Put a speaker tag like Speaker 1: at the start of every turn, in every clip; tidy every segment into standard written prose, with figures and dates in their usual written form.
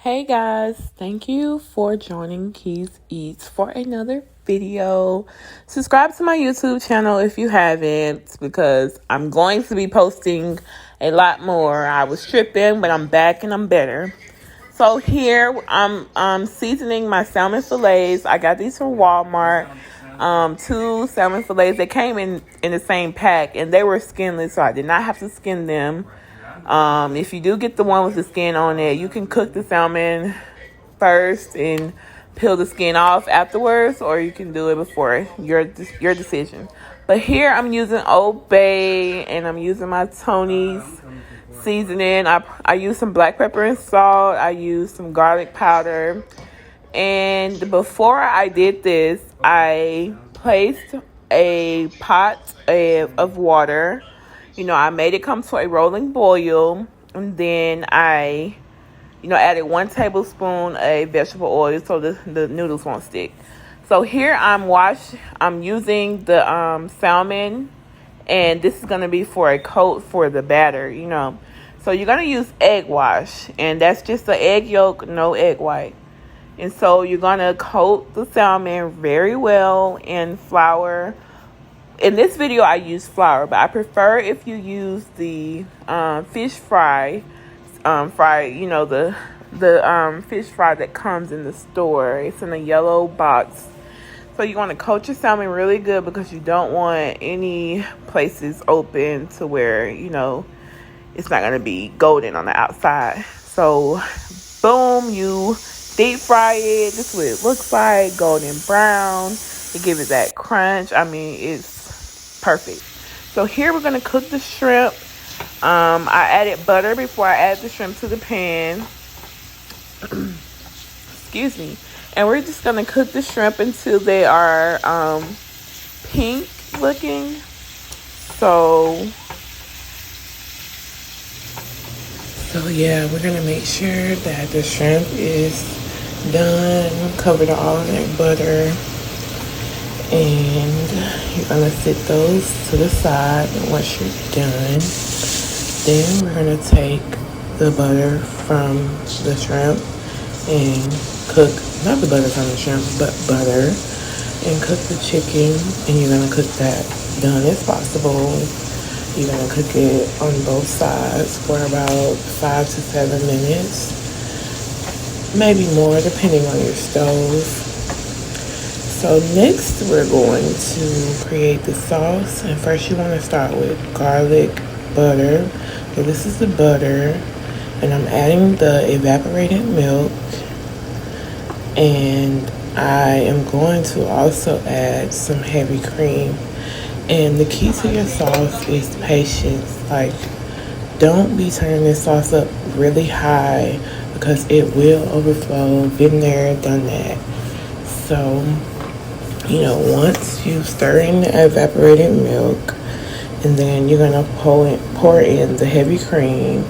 Speaker 1: Hey guys, thank you for joining Keys Eats for another video. Subscribe to my YouTube channel if you haven't, because I'm going to be posting a lot more. I was tripping, but I'm back and I'm better. So here I'm seasoning my salmon fillets. I got these from Walmart. Two salmon fillets. They came in the same pack and they were skinless, so I did not have to skin them. If you do get the one with the skin on it, you can cook the salmon first and peel the skin off afterwards, or you can do it before. Your decision. But here I'm using Old Bay and I'm using my Tony's seasoning. I use some black pepper and salt. I use some garlic powder. And before I did this, I placed a pot of water. I made it come to a rolling boil, and then I, added 1 tablespoon of vegetable oil so the noodles won't stick. So here I'm using the salmon, and this is going to be for a coat for the batter, So you're going to use egg wash, and that's just the egg yolk, no egg white. And so you're going to coat the salmon very well in flour. In this video, I use flour, but I prefer if you use the fish fry, the fish fry that comes in the store. It's in a yellow box. So you want to coat your salmon really good because you don't want any places open to where, it's not going to be golden on the outside. So, boom, you deep fry it. This is what it looks like, golden brown. It gives it that crunch. It's perfect. So here we're going to cook the shrimp. I added butter before I add the shrimp to the pan. Excuse me. And we're just going to cook the shrimp until they are pink looking. So yeah, we're going to make sure that the shrimp is done. Covered all in that butter. And you're going to sit those to the side. And once you're done, then we're going to take the butter from the shrimp and cook, not the butter from the shrimp, but butter, and cook the chicken. And you're going to cook that done as possible. You're going to cook it on both sides for about 5 to 7 minutes. Maybe more, depending on your stove. So next we're going to create the sauce, and first you want to start with garlic butter. So this is the butter, and I'm adding the evaporated milk, and I am going to also add some heavy cream. And the key to your sauce is patience. Don't be turning this sauce up really high because it will overflow. Been there, done that. So once you stir in the evaporated milk, and then you're gonna pour in the heavy cream.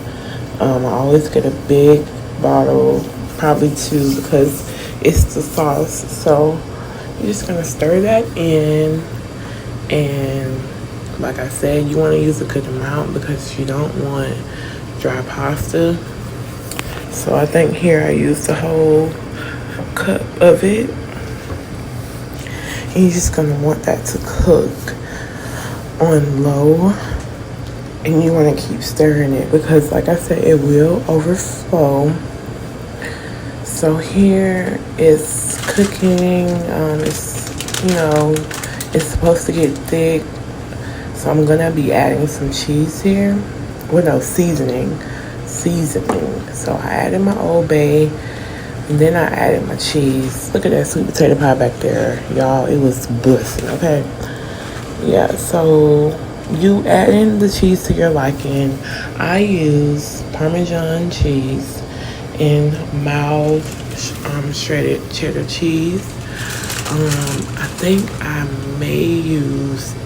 Speaker 1: I always get a big bottle, probably 2, because it's the sauce. So you're just gonna stir that in, and like I said, you want to use a good amount because you don't want dry pasta. So I think here I used the whole cup of it. And you're just going to want that to cook on low. And you want to keep stirring it because, like I said, it will overflow. So here it's cooking. It's supposed to get thick. So I'm going to be adding some cheese here. Seasoning. So I added my Old Bay. And then I added my cheese. Look at that sweet potato pie back there. Y'all, it was busting, okay? Yeah, so you add in the cheese to your liking. I use Parmesan cheese and mild shredded cheddar cheese. I think I may use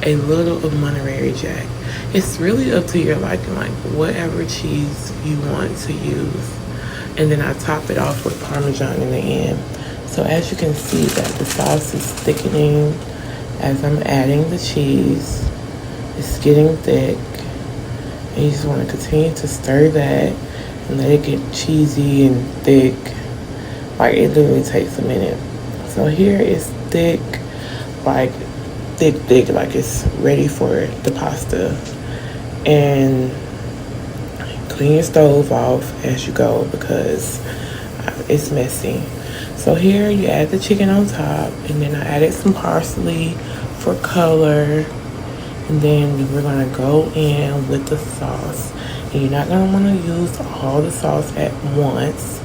Speaker 1: a little of Monterey Jack. It's really up to your liking, whatever cheese you want to use. And then I top it off with Parmesan in the end. So as you can see that the sauce is thickening as I'm adding the cheese. It's getting thick. And you just want to continue to stir that. and let it get cheesy and thick. Like, it literally takes a minute. So here is thick, like thick, like it's ready for the pasta. And clean your stove off as you go because it's messy. So here you add the chicken on top, and then I added some parsley for color. And then we're gonna go in with the sauce. And you're not gonna wanna use all the sauce at once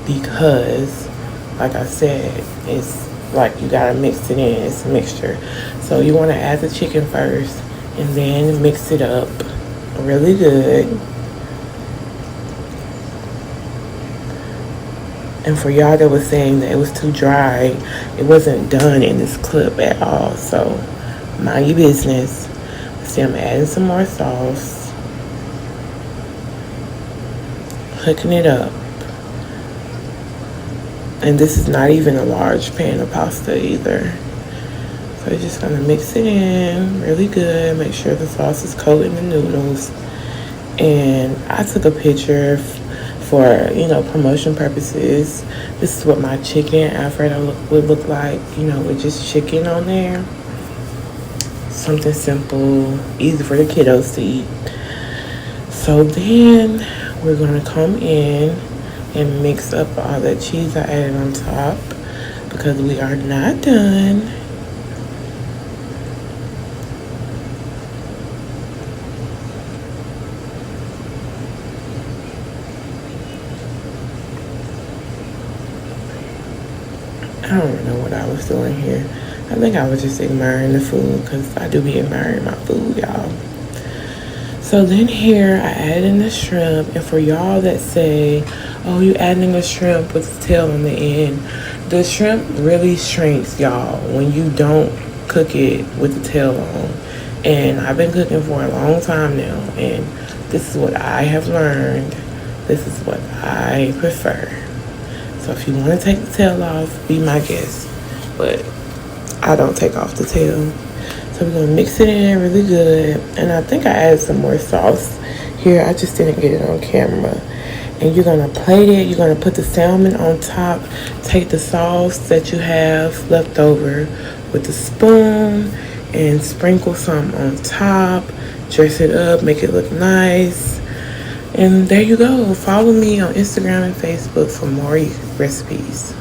Speaker 1: because, like I said, it's like you gotta mix it in. It's a mixture. So you wanna add the chicken first and then mix it up really good. And for y'all that was saying that it was too dry, it wasn't done in this clip at all. So mind your business. See, I'm adding some more sauce, hooking it up. And this is not even a large pan of pasta either. So you're just gonna mix it in really good. Make sure the sauce is coating the noodles. And I took a picture for, promotion purposes. This is what my chicken Alfredo would look like, with just chicken on there. Something simple, easy for the kiddos to eat. So then we're gonna come in and mix up all that cheese I added on top because we are not done. I don't even know what I was doing here. I think I was just admiring the food because I do be admiring my food, y'all. So then here I added in the shrimp. And for y'all that say, oh, you adding a shrimp with the tail on the end, the shrimp really shrinks, y'all, when you don't cook it with the tail on. And I've been cooking for a long time now, and this is what I have learned. This is what I prefer. So if you want to take the tail off, be my guest. But I don't take off the tail. So we're gonna mix it in really good. And I think I added some more sauce here. I just didn't get it on camera. And you're gonna plate it. You're gonna put the salmon on top. Take the sauce that you have left over with a spoon and sprinkle some on top. Dress it up, make it look nice. And there you go. Follow me on Instagram and Facebook for more recipes.